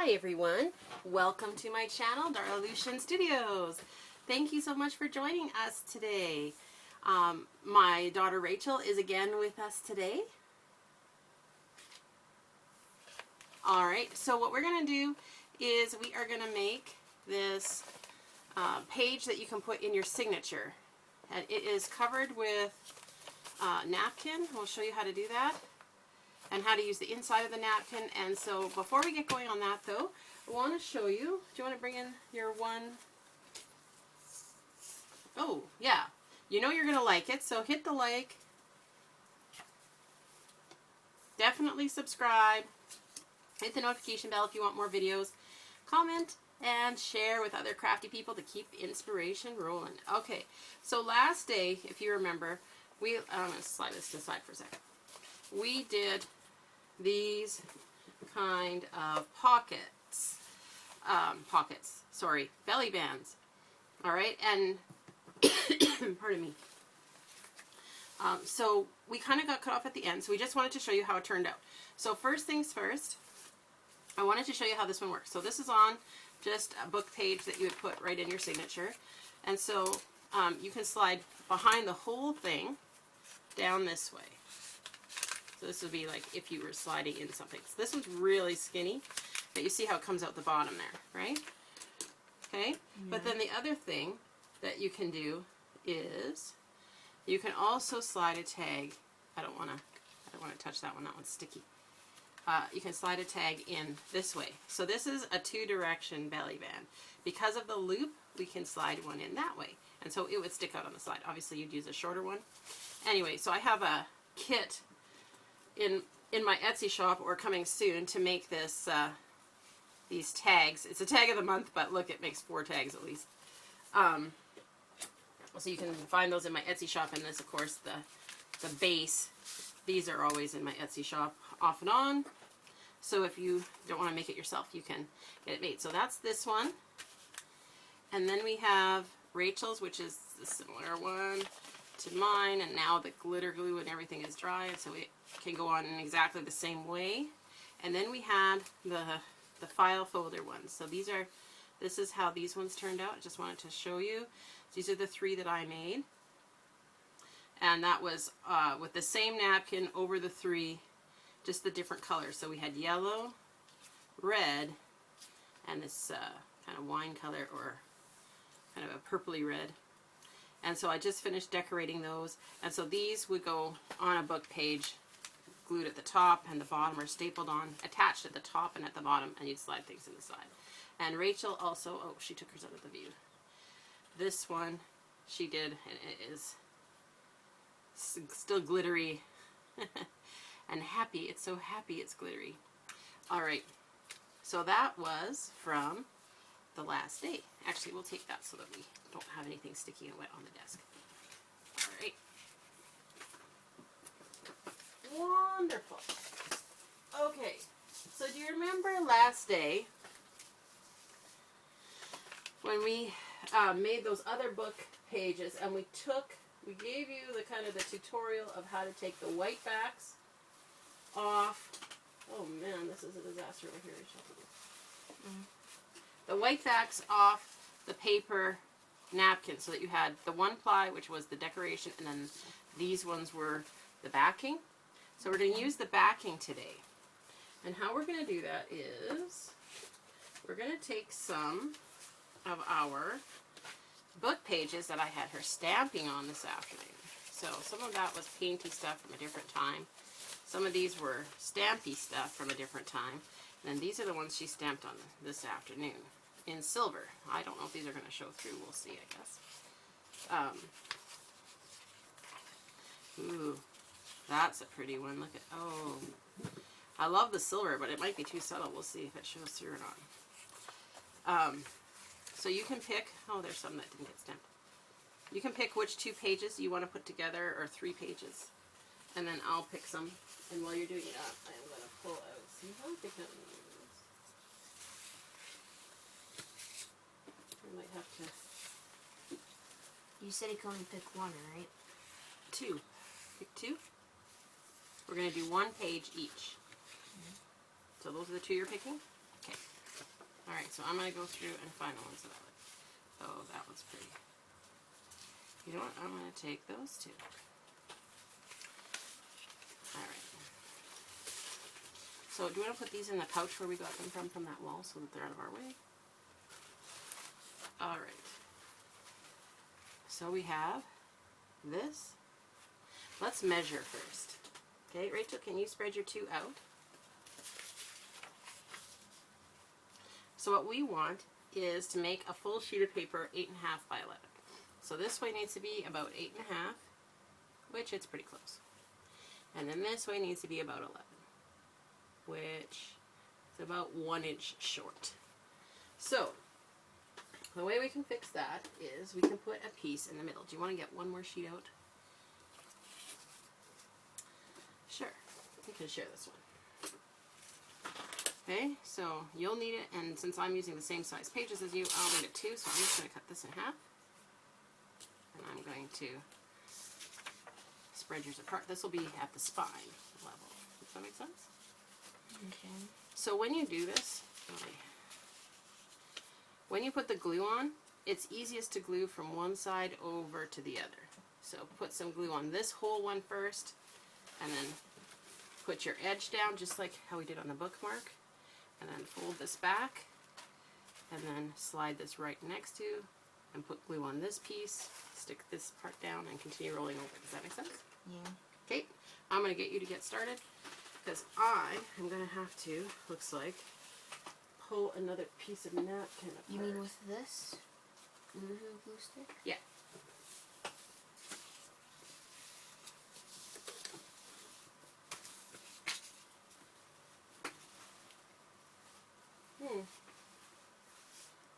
Hi everyone, welcome to my channel, Darla Lucien Studios. Thank you so much for joining us today. My daughter Rachel is again with us today. Alright, so what we're going to do is we are going to make this page that you can put in your signature. And it is covered with napkin. We'll show you how to do that and how to use the inside of the napkin. And so before we get going on that though, I want to show you, do you want to bring in your one? Oh yeah, you know you're going to like it, so hit the like, definitely subscribe, hit the notification bell if you want more videos, comment, and share with other crafty people to keep inspiration rolling. Okay, so last day, if you remember, I'm going to slide this to the side for a second. We did these kind of belly bands. All right, and pardon me. So we kind of got cut off at the end, so we just wanted to show you how it turned out. So first things first, I wanted to show you how this one works. So this is on just a book page that you would put right in your signature. And so you can slide behind the whole thing down this way. So this would be like if you were sliding in something. So this one's really skinny, but you see how it comes out the bottom there, right? Okay, yeah. But then the other thing that you can do is you can also slide a tag. I don't want to touch that one. That one's sticky. You can slide a tag in this way. So this is a two-direction belly band. Because of the loop, we can slide one in that way. And so it would stick out on the side. Obviously, you'd use a shorter one. Anyway, so I have a kit in my Etsy shop, or coming soon, to make this these tags. It's a tag of the month, but look, it makes 4 tags at least. So you can find those in my Etsy shop, and this, of course, the base. These are always in my Etsy shop, off and on. So if you don't want to make it yourself, you can get it made. So that's this one. And then we have Rachel's, which is the similar one to mine, and now the glitter glue and everything is dry, and so it can go on in exactly the same way. And then we had the file folder ones. So this is how these ones turned out. I just wanted to show you. These are the 3 that I made. And that was with the same napkin over the 3, just the different colors. So we had yellow, red, and this kind of wine color, or kind of a purpley red. And so I just finished decorating those. And so these would go on a book page, glued at the top and the bottom, or stapled on, attached at the top and at the bottom, and you'd slide things in the side. And Rachel also, oh, she took hers out of the view. This one she did, and it is still glittery and happy. It's so happy it's glittery. All right, so that was from the last day. Actually, we'll take that so that we don't have anything sticky and wet on the desk. All right. Wonderful. Okay, so do you remember last day when we made those other book pages, and we gave you the kind of the tutorial of how to take the white backs off. Oh man, this is a disaster over here. The white backs off the paper napkin, so that you had the 1-ply, which was the decoration, and then these ones were the backing. So we're going to use the backing today. And how we're going to do that is we're going to take some of our book pages that I had her stamping on this afternoon. So some of that was painty stuff from a different time. Some of these were stampy stuff from a different time. And then these are the ones she stamped on this afternoon in silver. I don't know if these are going to show through. We'll see, I guess. Ooh, that's a pretty one. Look at, oh, I love the silver, but it might be too subtle. We'll see if it shows through or not. So you can pick, oh, there's some that didn't get stamped. You can pick which 2 pages you want to put together, or 3 pages. And then I'll pick some. And while you're doing it up, I'm going to pull out some big ones. I might have to. You said you can only pick 1, right? 2. Pick 2. We're going to do 1 page each. So those are the 2 you're picking? Okay. Alright, so I'm going to go through and find the ones that I like. Oh, that one's pretty. You know what? I'm going to take those two. Alright. So do you want to put these in the pouch where we got them from that wall so that they're out of our way? Alright. So we have this. Let's measure first. Okay, Rachel, can you spread your two out? So what we want is to make a full sheet of paper 8.5 by 11. So this way needs to be about 8.5, which it's pretty close. And then this way needs to be about 11, which is about 1 inch short. So the way we can fix that is we can put a piece in the middle. Do you want to get one more sheet out? Sure, you can share this one. Okay, so you'll need it, and since I'm using the same size pages as you, I'll need it too, so I'm just going to cut this in half. And I'm going to spread yours apart. This will be at the spine level. Does that make sense? Okay. So when you do this, when you put the glue on, it's easiest to glue from one side over to the other. So put some glue on this whole one first, and then put your edge down just like how we did on the bookmark, and then fold this back, and then slide this right next to, and put glue on this piece, stick this part down, and continue rolling over. Does that make sense? Yeah. Okay, I'm going to get you to get started, because I am going to have to, looks like, pull another piece of napkin apart. You mean with this? Glue stick? Yeah.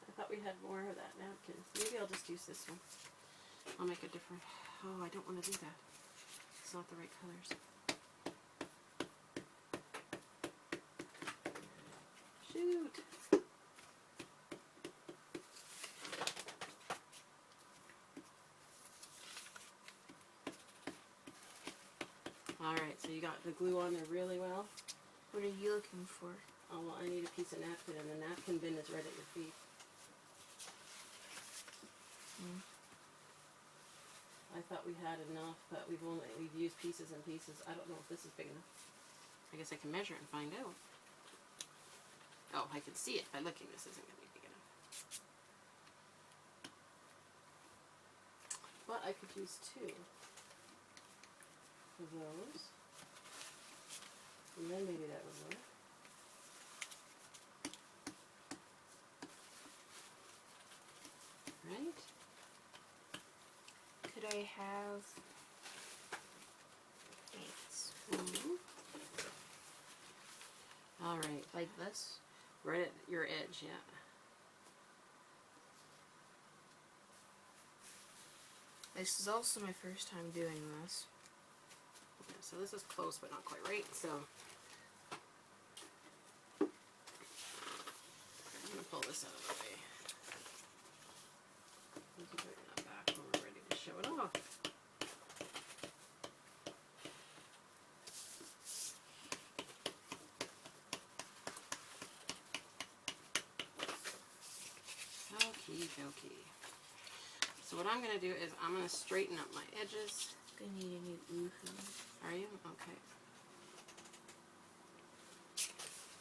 I thought we had more of that napkin. Maybe I'll just use this one. I'll make a different... Oh, I don't want to do that. It's not the right colors. Shoot! Alright, so you got the glue on there really well. What are you looking for? Oh, well, I need a piece of napkin, and the napkin bin is right at your feet. I thought we had enough, but we've used pieces and pieces. I don't know if this is big enough. I guess I can measure it and find out. Oh, I can see it by looking. This isn't going to be big enough. But I could use 2 of those. And then maybe that would work. Right? Could I have 8? Alright. Like this? Right at your edge, yeah. This is also my first time doing this. Yeah, so this is close but not quite right, so I'm going to pull this out of the way. We can bring that back when we're ready to show it off. Okie dokie. So what I'm going to do is I'm going to straighten up my edges. I need a new woohoo. Are you? Okay.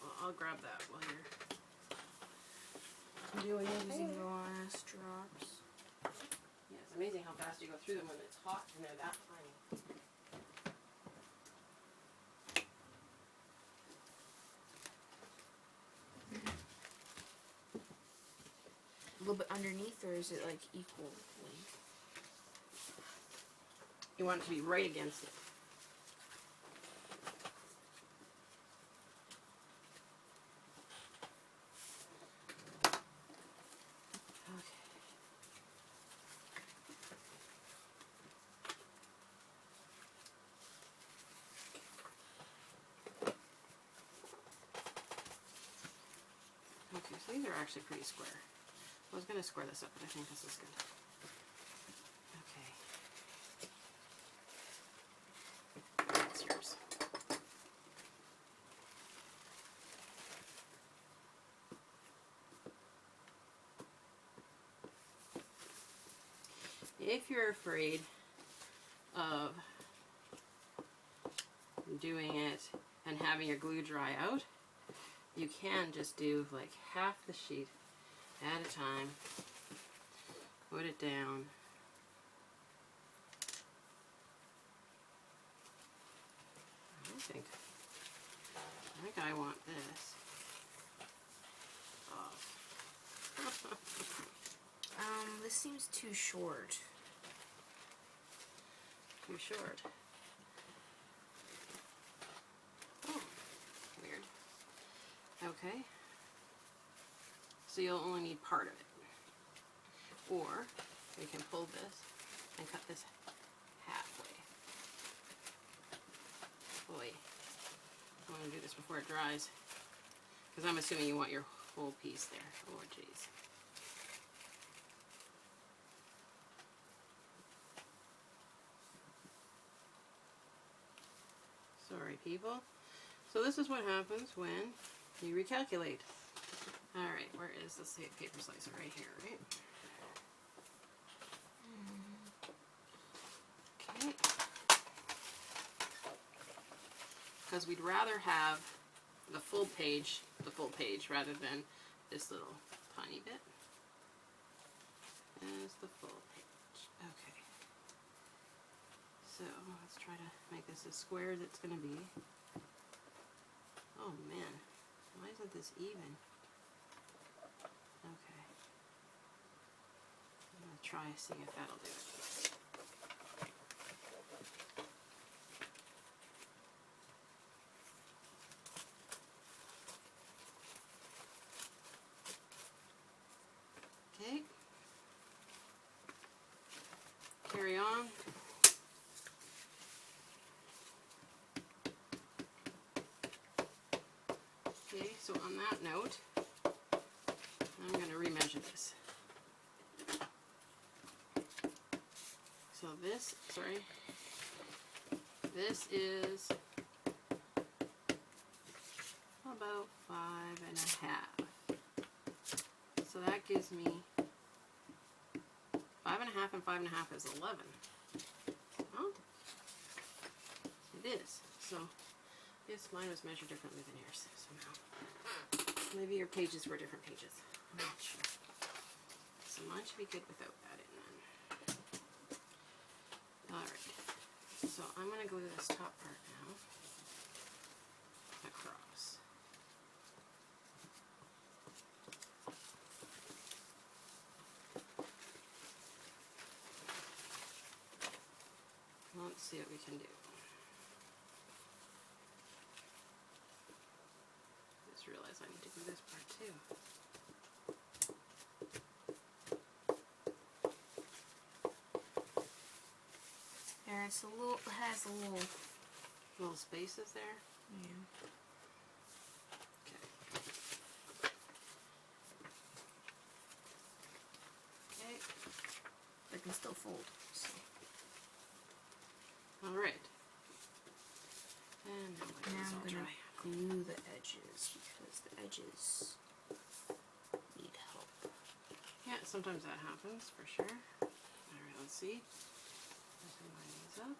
Well, I'll grab that while you're doing it. Using the last drops. Yeah, it's amazing how fast you go through them when it's hot and they're that tiny. A little bit underneath, or is it like equal length? You want it to be right against it. Okay, so these are actually pretty square. I was going to square this up, but I think this is good. Okay. That's yours. if you're afraid of doing it and having your glue dry out, you can just do like half the sheet at a time, put it down, I think I want this. Oh. This seems too short. Too short. Oh, weird. Okay. So you'll only need part of it. Or we can pull this and cut this halfway. Boy, I want to do this before it dries, because I'm assuming you want your whole piece there. Oh, geez. Sorry, people. So this is what happens when you recalculate. Alright, where is the paper slicer? Right here, right? Okay. Because we'd rather have the full page rather than this little tiny bit. There's the full page. Okay. So let's try to make this as square as it's going to be. Oh man, why isn't this even? Okay. I'm going to try seeing if that'll do it. Okay. Carry on. Okay, so on that note, I'm going to remeasure this. So this, this is about 5.5. So that gives me 5.5 and 5.5 is 11. Oh, it is. So yes, mine was measured differently than yours somehow. Maybe your pages were different pages. I'm not sure. So mine should be good without that in then. Alright. So I'm going to glue this top part now across. Let's see what we can do. Just realized I need to do this part too. There, it's a little. It has a Little spaces there. Yeah. Okay. But it can still fold. So. All right. And now let this all I'm gonna dry. glue the edges because the edges need help. Yeah, sometimes that happens for sure. All right, let's see. I can line these up.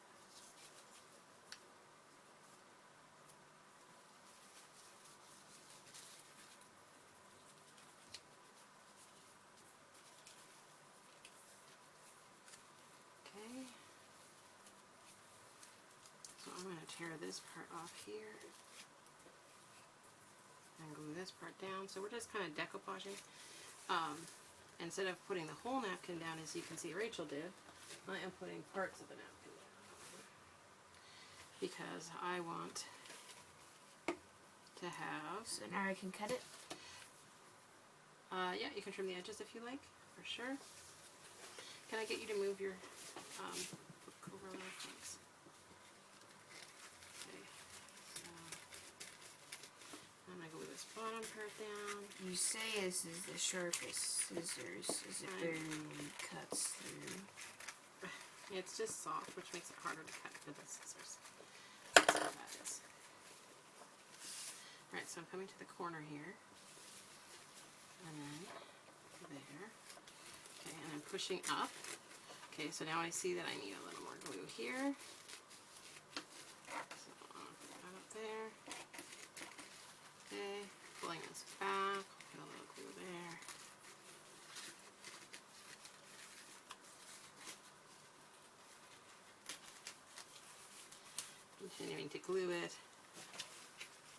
Okay. So I'm going to tear this part off here and glue this part down. So we're just kind of decoupaging. Instead of putting the whole napkin down, as you can see Rachel did, I am putting parts of the napkin down because I want to have. So now I can cut it. Yeah, you can trim the edges if you like, for sure. Can I get you to move your book over there? Thanks. Okay, so I'm going to glue this bottom part down. You say this is the sharpest scissors as it barely cuts through. It's just soft, which makes it harder to cut with the scissors. That's what that is. Alright, so I'm coming to the corner here. And then there. Okay, and I'm pushing up. Okay, so now I see that I need a little more glue here. So I'll put that up there. Okay, pulling this back, put a little glue there. Continuing to glue it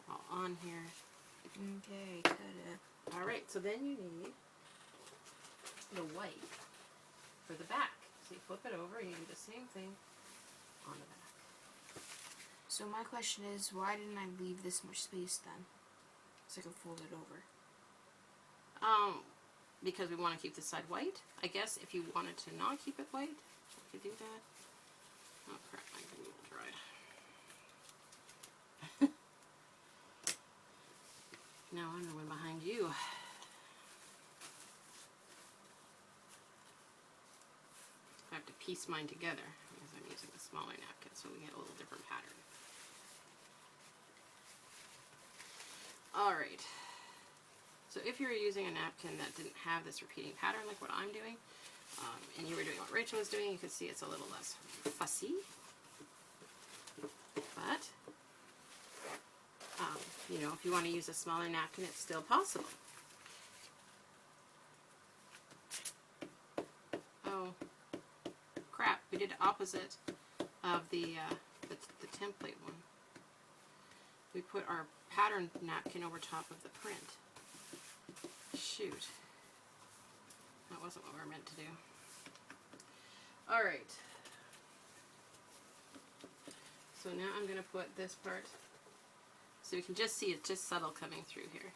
all on here. Okay, cut it. Alright, so then you need the white for the back. So you flip it over, you do the same thing on the back. So my question is, why didn't I leave this much space then? So I can fold it over. Because we want to keep the side white. I guess if you wanted to not keep it white, you could do that. Oh crap, my glue all dried. Now I'm the one behind you. I have to piece mine together because I'm using a smaller napkin, so we get a little different pattern. Alright, so if you were using a napkin that didn't have this repeating pattern like what I'm doing, and you were doing what Rachel was doing, you could see it's a little less fussy. But, you know, if you want to use a smaller napkin, it's still possible. Oh, crap, we did opposite of the template one. We put our pattern napkin over top of the print. Shoot. That wasn't what we were meant to do. Alright. So now I'm going to put this part, so you can just see it's just subtle coming through here.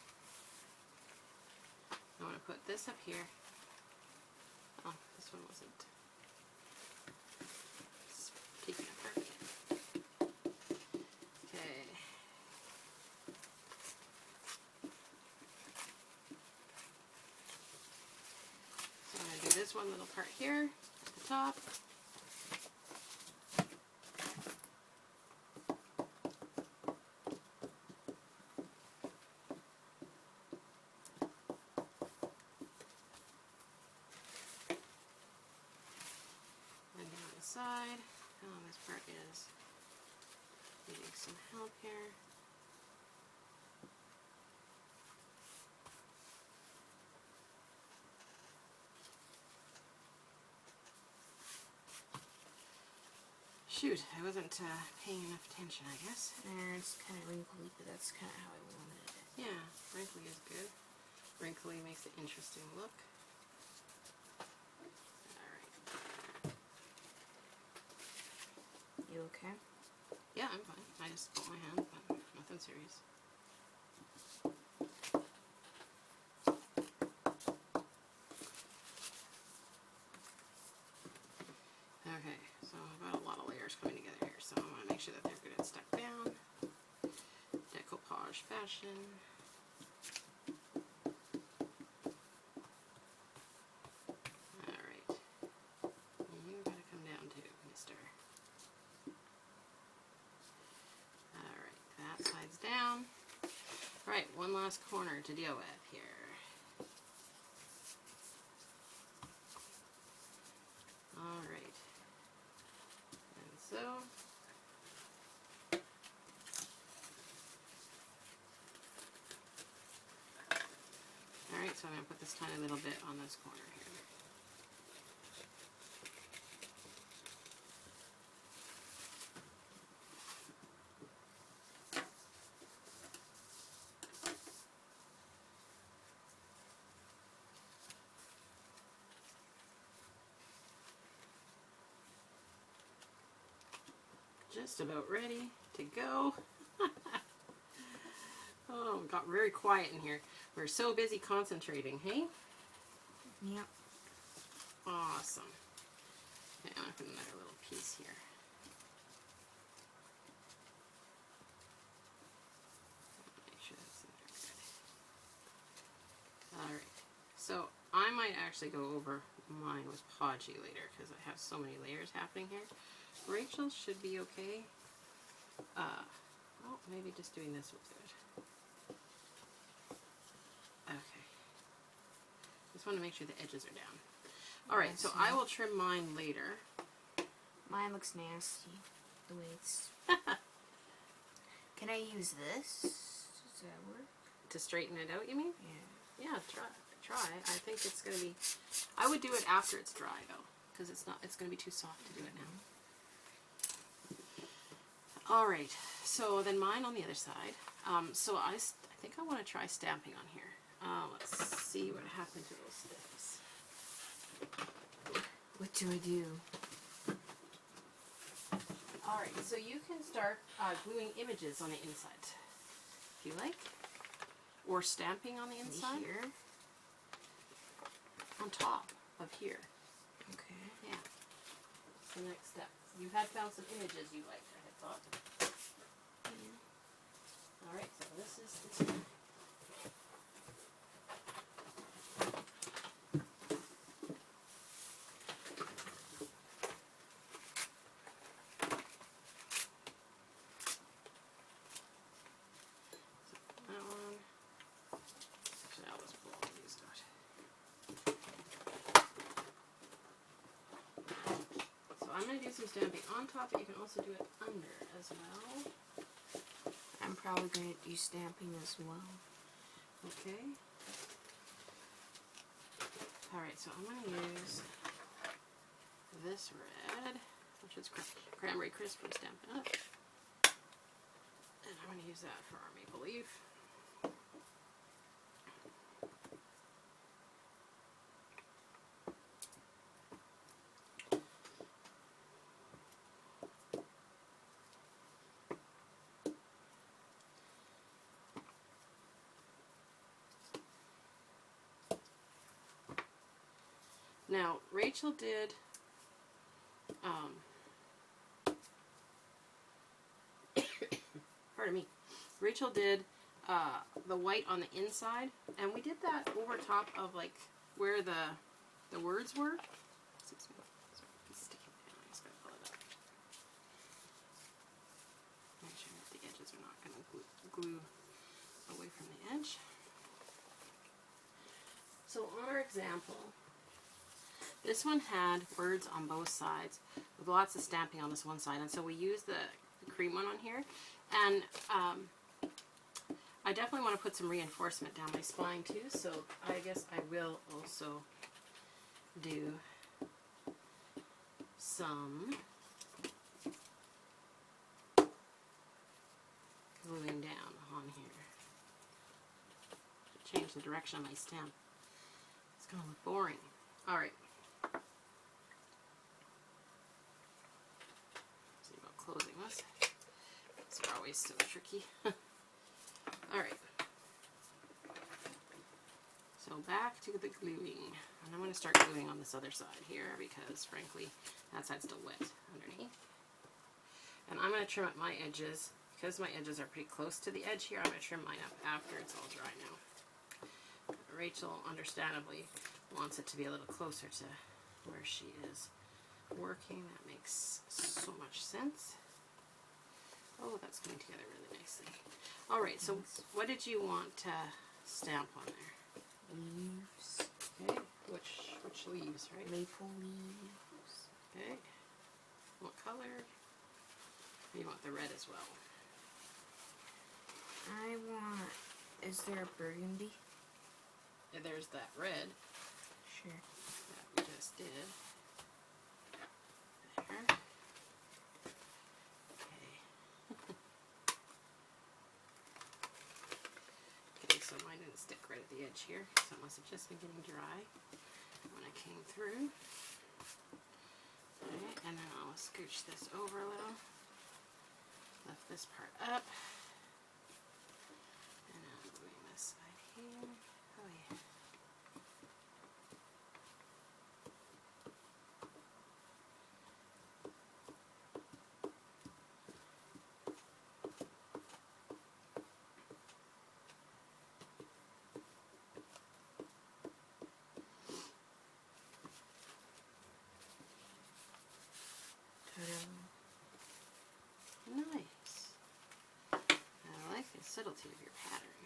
I want to put this up here. Oh, this one wasn't keeping it perfect. Okay. So I'm going to do this one little part here at the top. And down the side. Oh, this part is needing some help here. Shoot, I wasn't paying enough attention, I guess. And it's kind of wrinkly, but that's kind of how I wanted it. Yeah, wrinkly is good. Wrinkly makes an interesting look. Alright. You okay? Yeah, I'm fine. I just put my hand, but nothing serious. Okay, so I've got a lot of layers coming together here, so I want to make sure that they're good and stuck down. Decoupage fashion. Alright. You gotta come down too, mister. Alright, that side's down. Alright, one last corner to deal with here. Alright. And so alright, so I'm going to put this tiny little bit on this corner here. Just about ready to go. Oh, it got very quiet in here. We're so busy concentrating, hey? Yep. Awesome. Okay, I'm going to put another little piece here. Make sure that's in there good. Alright, so I might actually go over mine with Podgy later because I have so many layers happening here. Rachel should be okay. Oh, maybe just doing this will do it. Okay. Just want to make sure the edges are down. Alright, so I will trim mine later. Mine looks nasty. The way it's... Can I use this? Does that work? To straighten it out, you mean? Yeah. Yeah, try. I think it's gonna be... I would do it after it's dry, though. Because it's gonna be too soft to do it now. Alright, so then mine on the other side. So I think I want to try stamping on here. Let's see what happened to those steps. What do I do? Alright, so you can start gluing images on the inside, if you like. Or stamping on the inside. Here? On top of here. Okay. Yeah. That's the next step. You had found some images you liked, I had thought. Yeah. Alright, so this is the tip. I'm going to do some stamping on top, but you can also do it under as well. I'm probably going to do stamping as well. Okay. Alright, so I'm going to use this red, which is Cranberry Crisp from Stampin' Up. And I'm going to use that for our maple leaf. Now, Rachel did, pardon me, Rachel did the white on the inside, and we did that over top of like where the words were. Excuse me, sorry, it's sticking down. I just gotta pull it up. Make sure that the edges are not gonna glue away from the edge. So on our example, this one had words on both sides with lots of stamping on this one side, and so we used the cream one on here. And I definitely want to put some reinforcement down my spine too, so I guess I will also do some gluing down on here. Change the direction of my stamp. It's going to look boring. Alright. See about closing this. These are always so tricky. Alright. So back to the gluing. And I'm going to start gluing on this other side here because, frankly, that side's still wet underneath. And I'm going to trim up my edges. Because my edges are pretty close to the edge here, I'm going to trim mine up after it's all dry now. Rachel, understandably, wants it to be a little closer to where she is working. That makes so much sense. Oh, that's coming together really nicely. Alright, so what did you want to stamp on there? Leaves. Okay, which leaves, right? Maple leaves. Okay. What color? You want the red as well. I want... Is there a burgundy? And there's that red. Sure. That we just did. There. Okay, so mine didn't stick right at the edge here, so it must have just been getting dry when I came through. Alright, and then I'll scooch this over a little. Lift this part up. And I'm gluing this side here. Oh yeah. Nice. I like the subtlety of your pattern.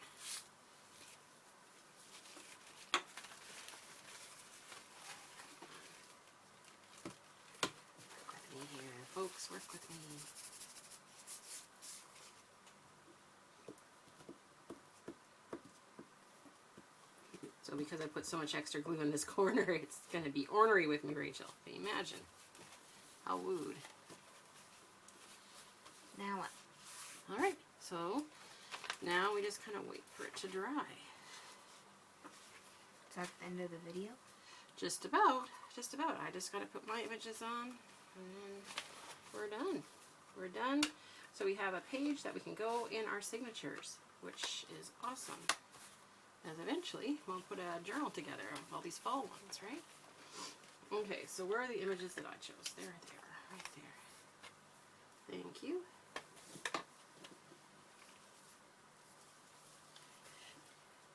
Work with me. So because I put so much extra glue in this corner, it's going to be ornery with me, Rachel. Can you imagine? How wooed. Now what? Alright, so now we just kind of wait for it to dry. Is that the end of the video? Just about. Just about. I just got to put my images on, and then we're done. We're done. So we have a page that we can go in our signatures, which is awesome. As eventually, we'll put a journal together of all these fall ones, right? Okay, so where are the images that I chose? There they are, right there. Thank you.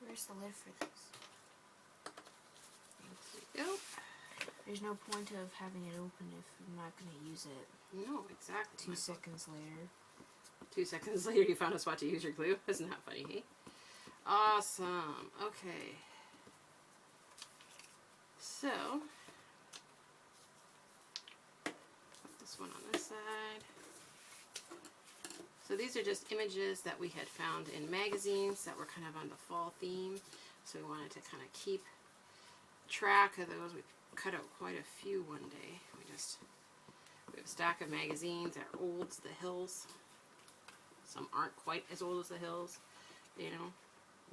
Where's the lid for this? There you go. There's no point of having it open if I'm not going to use it. No, exactly. 2 seconds later. 2 seconds later, you found a spot to use your glue. Isn't that funny, hey? Awesome. Okay. So, put this one on this side. So these are just images that we had found in magazines that were kind of on the fall theme. So we wanted to kind of keep track of those. We cut out quite a few one day. We have a stack of magazines that are old as the hills. Some aren't quite as old as the hills, you know,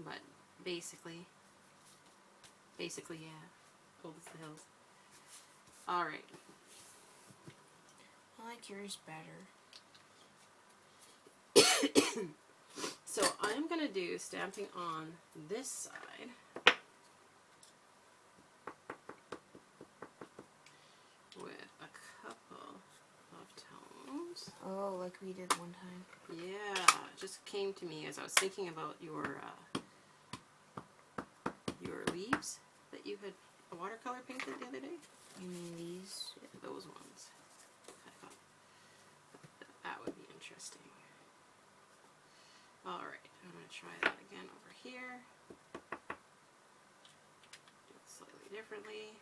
but basically, yeah, old as the hills. Alright. I like yours better. So I'm going to do stamping on this side. With a couple of tones. Oh, like we did one time. Yeah, it just came to me as I was thinking about your leaves that you had watercolor painted the other day. You mean these? Yeah, those ones. I thought that would be interesting. Alright, I'm going to try that again over here. Do it slightly differently.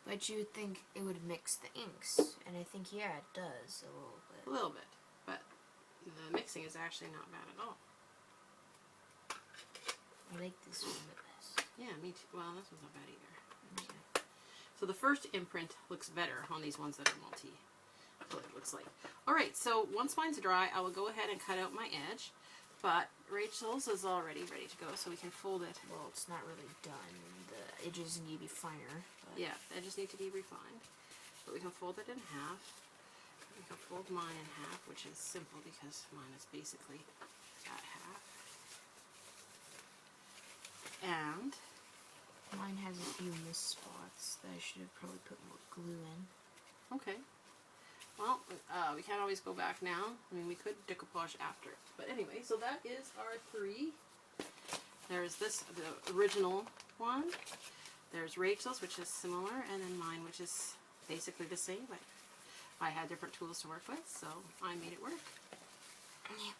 But you would think it would mix the inks, and I think, yeah, it does a little bit. A little bit, but the mixing is actually not bad at all. I like this one the best. Yeah, me too. Well, this one's not bad either. Okay. So the first imprint looks better on these ones that are multi. That's what it looks like. Alright, so once mine's dry, I will go ahead and cut out my edge. But Rachel's is already ready to go, so we can fold it. Well, it's not really done. The edges need to be finer. But Yeah, they just need to be refined. But we can fold it in half. We can fold mine in half, which is simple because mine is basically at half. And mine has a few missed spots that I should have probably put more glue in. okay. Well, we can't always go back now. I mean, we could decoupage after. But anyway, so that is our 3. There's this, the original one. There's Rachel's, which is similar, and then mine, which is basically the same, but I had different tools to work with, so I made it work. Yeah.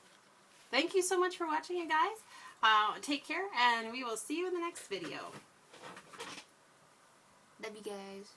Thank you so much for watching, you guys. Take care, and we will see you in the next video. Love you guys.